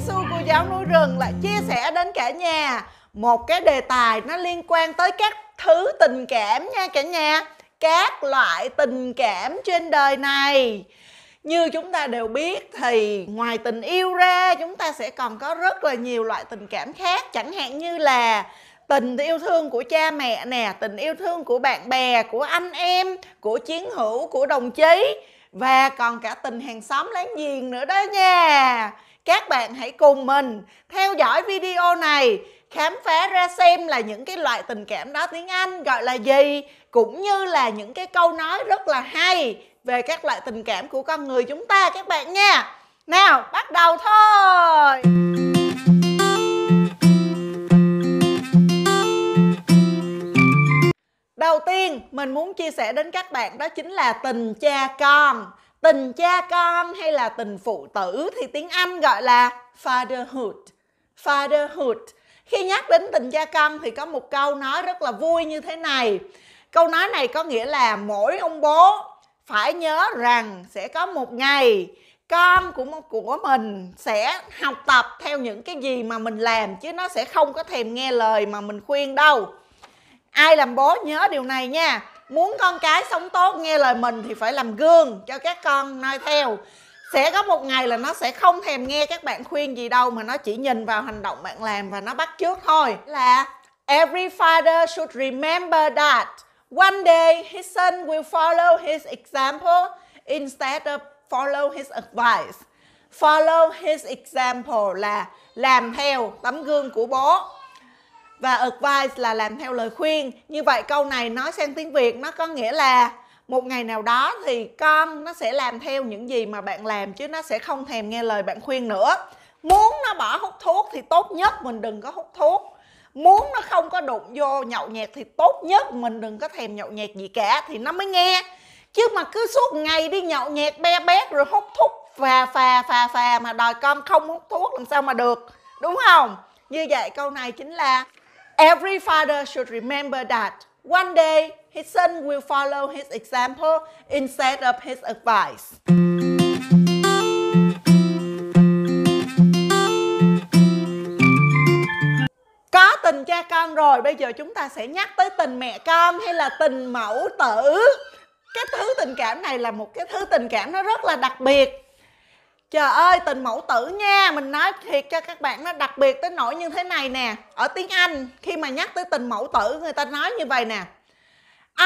Su cô giáo núi rừng lại chia sẻ đến cả nhà một cái đề tài nó liên quan tới các thứ tình cảm nha cả nhà. Các loại tình cảm trên đời này. Như chúng ta đều biết thì ngoài tình yêu ra chúng ta sẽ còn có rất là nhiều loại tình cảm khác. Chẳng hạn như là tình yêu thương của cha mẹ nè, tình yêu thương của bạn bè, của anh em, của chiến hữu, của đồng chí. Và còn cả tình hàng xóm láng giềng nữa đó nha. Các bạn hãy cùng mình theo dõi video này, khám phá ra xem là những cái loại tình cảm đó tiếng Anh gọi là gì, cũng như là những cái câu nói rất là hay về các loại tình cảm của con người chúng ta các bạn nha. Nào, bắt đầu thôi. Đầu tiên mình muốn chia sẻ đến các bạn đó chính là tình cha con. Tình cha con hay là tình phụ tử thì tiếng Anh gọi là fatherhood. Fatherhood. Khi nhắc đến tình cha con thì có một câu nói rất là vui như thế này. Câu nói này có nghĩa là mỗi ông bố phải nhớ rằng sẽ có một ngày con của mình sẽ học tập theo những cái gì mà mình làm, chứ nó sẽ không có thèm nghe lời mà mình khuyên đâu. Ai làm bố nhớ điều này nha. Muốn con cái sống tốt nghe lời mình thì phải làm gương cho các con noi theo. Sẽ có một ngày là nó sẽ không thèm nghe các bạn khuyên gì đâu, mà nó chỉ nhìn vào hành động bạn làm và nó bắt chước thôi. Là every father should remember that one day his son will follow his example instead of follow his advice. Follow his example là làm theo tấm gương của bố, và advice là làm theo lời khuyên. Như vậy câu này nói sang tiếng Việt nó có nghĩa là một ngày nào đó thì con nó sẽ làm theo những gì mà bạn làm, chứ nó sẽ không thèm nghe lời bạn khuyên nữa. Muốn nó bỏ hút thuốc thì tốt nhất mình đừng có hút thuốc. Muốn nó không có đụng vô nhậu nhẹt thì tốt nhất mình đừng có thèm nhậu nhẹt gì cả thì nó mới nghe. Chứ mà cứ suốt ngày đi nhậu nhẹt be bét rồi hút thuốc phà mà đòi con không hút thuốc làm sao mà được, đúng không? Như vậy câu này chính là every father should remember that one day his son will follow his example instead of his advice. Có tình cha con rồi, bây giờ chúng ta sẽ nhắc tới tình mẹ con hay là tình mẫu tử. Cái thứ tình cảm này là một cái thứ tình cảm nó rất là đặc biệt. Trời ơi, tình mẫu tử nha, mình nói thiệt cho các bạn, nó đặc biệt tới nỗi như thế này nè. Ở tiếng Anh khi mà nhắc tới tình mẫu tử người ta nói như vậy nè: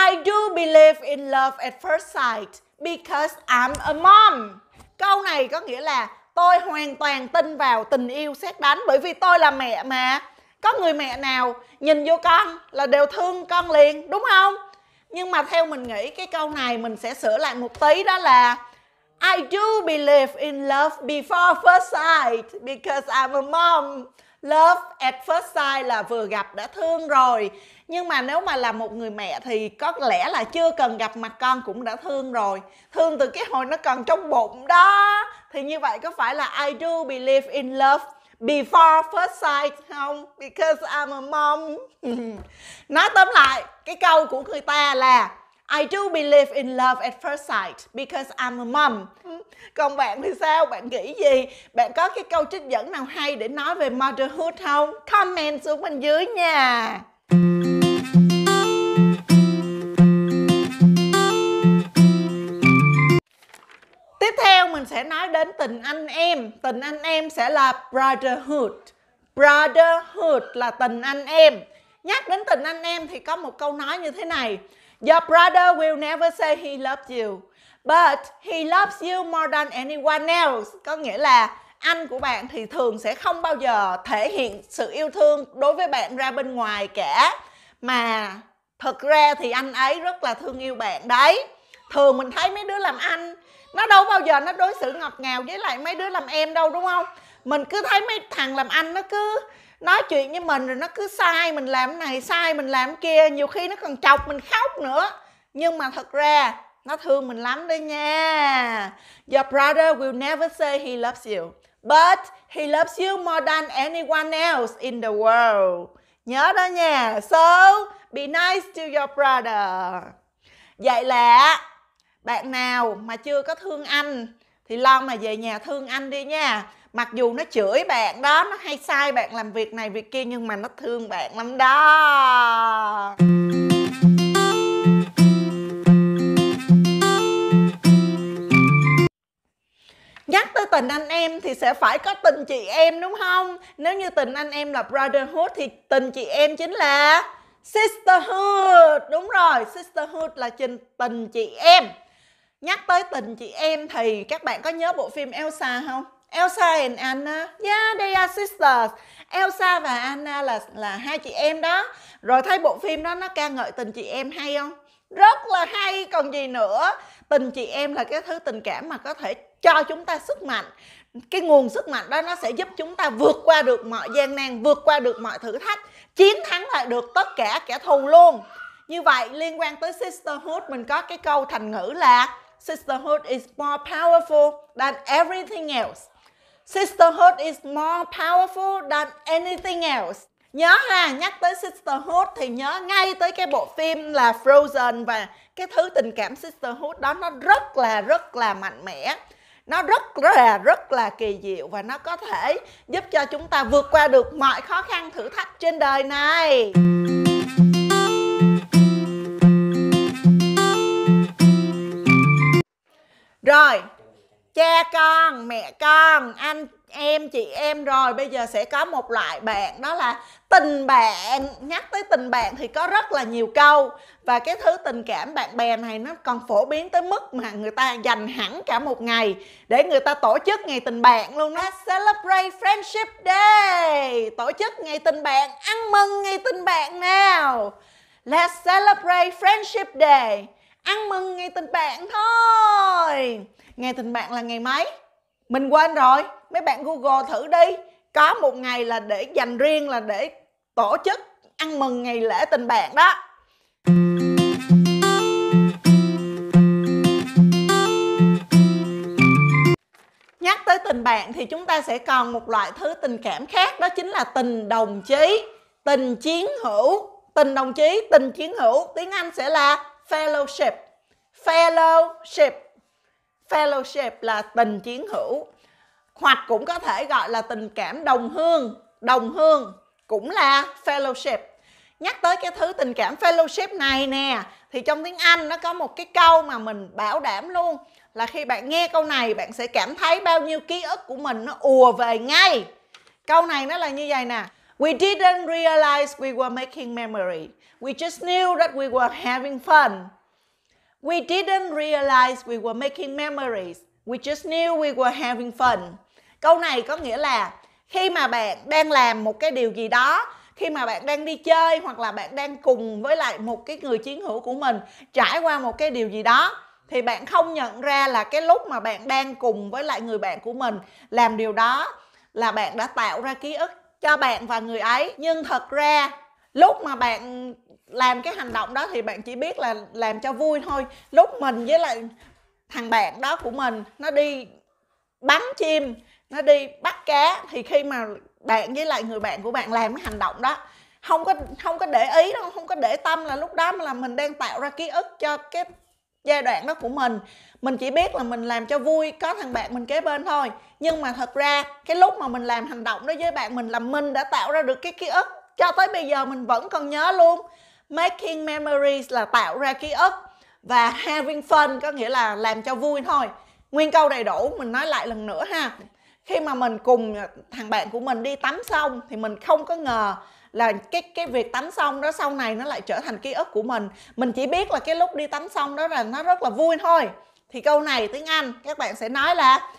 I do believe in love at first sight because I'm a mom. Câu này có nghĩa là tôi hoàn toàn tin vào tình yêu sét đánh bởi vì tôi là mẹ mà. Có người mẹ nào nhìn vô con là đều thương con liền, đúng không? Nhưng mà theo mình nghĩ cái câu này mình sẽ sửa lại một tí, đó là I do believe in love before first sight because I'm a mom. Love at first sight là vừa gặp đã thương rồi. Nhưng mà nếu mà là một người mẹ thì có lẽ là chưa cần gặp mặt con cũng đã thương rồi. Thương từ cái hồi nó còn trong bụng đó. Thì như vậy có phải là I do believe in love before first sight không? Because I'm a mom. Nói tóm lại, cái câu của người ta là I do believe in love at first sight because I'm a mom. Còn bạn thì sao? Bạn nghĩ gì? Bạn có cái câu trích dẫn nào hay để nói về motherhood không? Comment xuống bên dưới nha. Tiếp theo mình sẽ nói đến tình anh em. Tình anh em sẽ là brotherhood. Brotherhood là tình anh em. Nhắc đến tình anh em thì có một câu nói như thế này: Your brother will never say he loves you, but he loves you more than anyone else. Có nghĩa là anh của bạn thì thường sẽ không bao giờ thể hiện sự yêu thương đối với bạn ra bên ngoài cả, mà thực ra thì anh ấy rất là thương yêu bạn đấy. Thường mình thấy mấy đứa làm anh nó đâu bao giờ nó đối xử ngọt ngào với lại mấy đứa làm em đâu, đúng không? Mình cứ thấy mấy thằng làm anh nó cứ nói chuyện với mình rồi nó cứ sai mình làm cái này, sai mình làm cái kia, nhiều khi nó còn chọc mình khóc nữa. Nhưng mà thật ra nó thương mình lắm đấy nha. Your brother will never say he loves you, but he loves you more than anyone else in the world. Nhớ đó nha. So, be nice to your brother. Vậy là bạn nào mà chưa có thương anh thì lo mà về nhà thương anh đi nha. Mặc dù nó chửi bạn đó, nó hay sai bạn làm việc này việc kia, nhưng mà nó thương bạn lắm đó. Nhắc tới tình anh em thì sẽ phải có tình chị em đúng không? Nếu như tình anh em là brotherhood thì tình chị em chính là sisterhood. Đúng rồi, sisterhood là tình chị em. Nhắc tới tình chị em thì các bạn có nhớ bộ phim Elsa không? Elsa and Anna, yeah, they are sisters. Elsa và Anna là hai chị em đó. Rồi thấy bộ phim đó nó ca ngợi tình chị em hay không? Rất là hay còn gì nữa. Tình chị em là cái thứ tình cảm mà có thể cho chúng ta sức mạnh. Cái nguồn sức mạnh đó nó sẽ giúp chúng ta vượt qua được mọi gian nan, vượt qua được mọi thử thách, chiến thắng lại được tất cả kẻ thù luôn. Như vậy liên quan tới sisterhood, mình có cái câu thành ngữ là sisterhood is more powerful than everything else. Sisterhood is more powerful than anything else. Nhớ ha, nhắc tới sisterhood thì nhớ ngay tới cái bộ phim là Frozen, và cái thứ tình cảm sisterhood đó nó rất là mạnh mẽ. Nó rất là kỳ diệu, và nó có thể giúp cho chúng ta vượt qua được mọi khó khăn thử thách trên đời này. Rồi, cha con, mẹ con, anh em, chị em. Rồi bây giờ sẽ có một loại bạn, đó là tình bạn. Nhắc tới tình bạn thì có rất là nhiều câu. Và cái thứ tình cảm bạn bè này nó còn phổ biến tới mức mà người ta dành hẳn cả một ngày để người ta tổ chức ngày tình bạn luôn đó. Celebrate Friendship Day. Tổ chức ngày tình bạn, ăn mừng ngày tình bạn nào. Let's celebrate Friendship Day. Ăn mừng ngày tình bạn thôi. Ngày tình bạn là ngày mấy? Mình quên rồi. Mấy bạn Google thử đi. Có một ngày là để dành riêng là để tổ chức ăn mừng ngày lễ tình bạn đó. Nhắc tới tình bạn thì chúng ta sẽ còn một loại thứ tình cảm khác, đó chính là tình đồng chí, tình chiến hữu. Tình đồng chí, tình chiến hữu, tiếng Anh sẽ là fellowship. Fellowship. Fellowship là tình chiến hữu. Hoặc cũng có thể gọi là tình cảm đồng hương. Đồng hương cũng là fellowship. Nhắc tới cái thứ tình cảm fellowship này nè, thì trong tiếng Anh nó có một cái câu mà mình bảo đảm luôn, là khi bạn nghe câu này bạn sẽ cảm thấy bao nhiêu ký ức của mình nó ùa về ngay. Câu này nó là như vậy nè: We didn't realize we were making memory. We just knew that we were having fun. We didn't realize we were making memories. We just knew we were having fun. Câu này có nghĩa là khi mà bạn đang làm một cái điều gì đó, khi mà bạn đang đi chơi, hoặc là bạn đang cùng với lại một cái người chiến hữu của mình trải qua một cái điều gì đó, thì bạn không nhận ra là cái lúc mà bạn đang cùng với lại người bạn của mình làm điều đó là bạn đã tạo ra ký ức cho bạn và người ấy. Nhưng thật ra lúc mà bạn làm cái hành động đó thì bạn chỉ biết là làm cho vui thôi. Lúc mình với lại thằng bạn đó của mình nó đi bắn chim, nó đi bắt cá, thì khi mà bạn với lại người bạn của bạn làm cái hành động đó, không có để ý đâu, không có để tâm là lúc đó là mình đang tạo ra ký ức cho cái giai đoạn đó của mình. Mình chỉ biết là mình làm cho vui, có thằng bạn mình kế bên thôi. Nhưng mà thật ra cái lúc mà mình làm hành động đó với bạn mình là mình đã tạo ra được cái ký ức, cho tới bây giờ mình vẫn còn nhớ luôn. Making memories là tạo ra ký ức, và having fun có nghĩa là làm cho vui thôi. Nguyên câu đầy đủ, mình nói lại lần nữa ha. Khi mà mình cùng thằng bạn của mình đi tắm xong thì mình không có ngờ là cái việc tắm xong đó sau này nó lại trở thành ký ức của mình. Mình chỉ biết là cái lúc đi tắm xong đó là nó rất là vui thôi. Thì câu này tiếng Anh các bạn sẽ nói là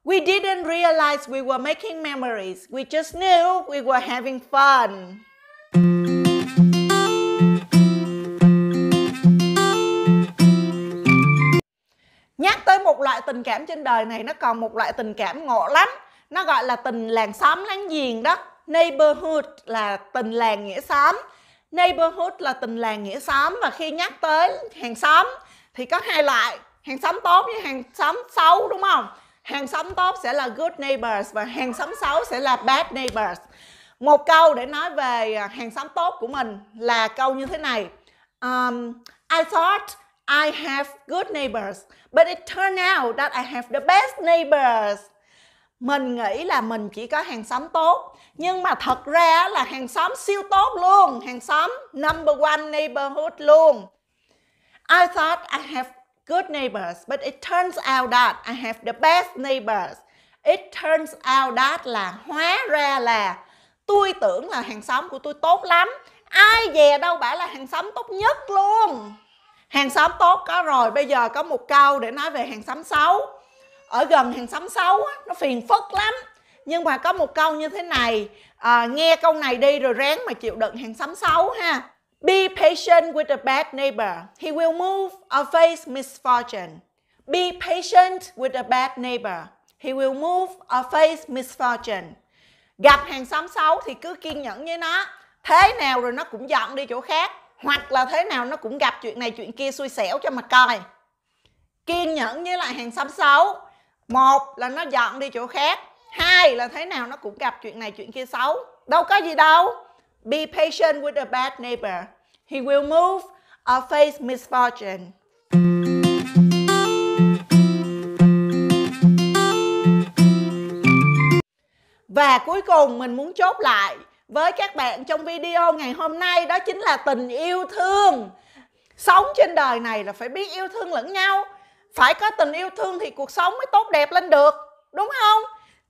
We didn't realize we were making memories. We just knew we were having fun. Nhắc tới một loại tình cảm trên đời này, nó còn một loại tình cảm ngộ lắm. Nó gọi là tình làng xóm láng giềng đó. Neighborhood là tình làng nghĩa xóm. Neighborhood là tình làng nghĩa xóm. Và khi nhắc tới hàng xóm thì có hai loại: hàng xóm tốt với hàng xóm xấu, đúng không? Hàng xóm tốt sẽ là good neighbors và hàng xóm xấu sẽ là bad neighbors. Một câu để nói về hàng xóm tốt của mình là câu như thế này: I thought I have good neighbors, but it turned out that I have the best neighbors. Mình nghĩ là mình chỉ có hàng xóm tốt, nhưng mà thật ra là hàng xóm siêu tốt luôn, hàng xóm number one neighborhood luôn. I thought I have good neighbors, but it turns out that I have the best neighbors. It turns out that là hóa ra là tôi tưởng là hàng xóm của tôi tốt lắm. Ai dè đâu bảo là hàng xóm tốt nhất luôn. Hàng xóm tốt có rồi, bây giờ có một câu để nói về hàng xóm xấu. Ở gần hàng xóm xấu á, nó phiền phức lắm. Nhưng mà có một câu như thế này, nghe câu này đi rồi ráng mà chịu đựng hàng xóm xấu ha. Be patient with a bad neighbor. He will move or face misfortune. Be patient with a bad neighbor. He will move or face misfortune. Gặp hàng xóm xấu thì cứ kiên nhẫn với nó. Thế nào rồi nó cũng dọn đi chỗ khác. Hoặc là thế nào nó cũng gặp chuyện này chuyện kia xui xẻo cho mà coi. Kiên nhẫn với lại hàng xóm xấu. Một là nó dọn đi chỗ khác. Hai là thế nào nó cũng gặp chuyện này chuyện kia xấu. Đâu có gì đâu. Be patient with a bad neighbor. He will move or face misfortune. Và cuối cùng mình muốn chốt lại với các bạn trong video ngày hôm nay, đó chính là tình yêu thương. Sống trên đời này là phải biết yêu thương lẫn nhau. Phải có tình yêu thương thì cuộc sống mới tốt đẹp lên được, đúng không?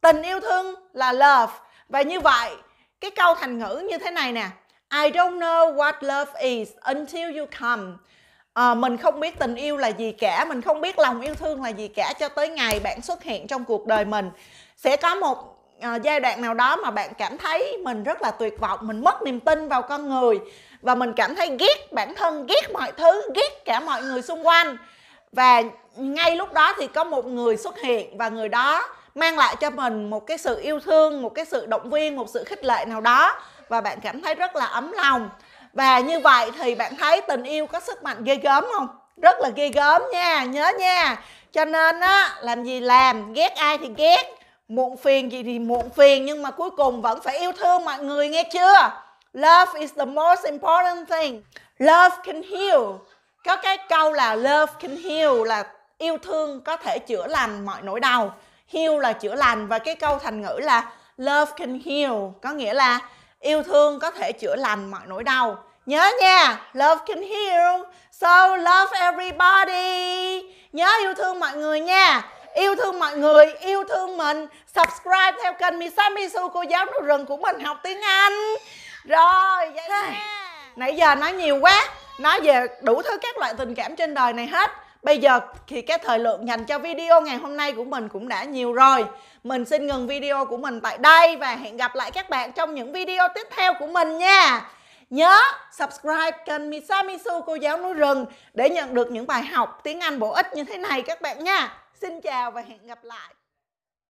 Tình yêu thương là love. Và như vậy, cái câu thành ngữ như thế này nè. I don't know what love is until you come. Mình không biết tình yêu là gì cả, mình không biết lòng yêu thương là gì cả cho tới ngày bạn xuất hiện trong cuộc đời mình. Sẽ có một giai đoạn nào đó mà bạn cảm thấy mình rất là tuyệt vọng, mình mất niềm tin vào con người và mình cảm thấy ghét bản thân, ghét mọi thứ, ghét cả mọi người xung quanh. Và ngay lúc đó thì có một người xuất hiện và người đó mang lại cho mình một cái sự yêu thương, một cái sự động viên, một sự khích lệ nào đó và bạn cảm thấy rất là ấm lòng. Và như vậy thì bạn thấy tình yêu có sức mạnh ghê gớm không? Rất là ghê gớm nha, nhớ nha. Cho nên á, làm gì làm, ghét ai thì ghét, muộn phiền gì thì muộn phiền, nhưng mà cuối cùng vẫn phải yêu thương mọi người, nghe chưa? Love is the most important thing. Love can heal. Có cái câu là love can heal là yêu thương có thể chữa lành mọi nỗi đau. Heal là chữa lành và cái câu thành ngữ là love can heal, có nghĩa là yêu thương có thể chữa lành mọi nỗi đau. Nhớ nha, love can heal. So love everybody. Nhớ yêu thương mọi người nha. Yêu thương mọi người, yêu thương mình. Subscribe theo kênh Misamisu, cô giáo núi rừng của mình học tiếng Anh. Rồi, vậy nha. Nãy giờ nói nhiều quá, nói về đủ thứ các loại tình cảm trên đời này hết. Bây giờ thì cái thời lượng dành cho video ngày hôm nay của mình cũng đã nhiều rồi. Mình xin ngừng video của mình tại đây và hẹn gặp lại các bạn trong những video tiếp theo của mình nha. Nhớ subscribe kênh Misamisu, cô giáo núi rừng để nhận được những bài học tiếng Anh bổ ích như thế này các bạn nha. Xin chào và hẹn gặp lại.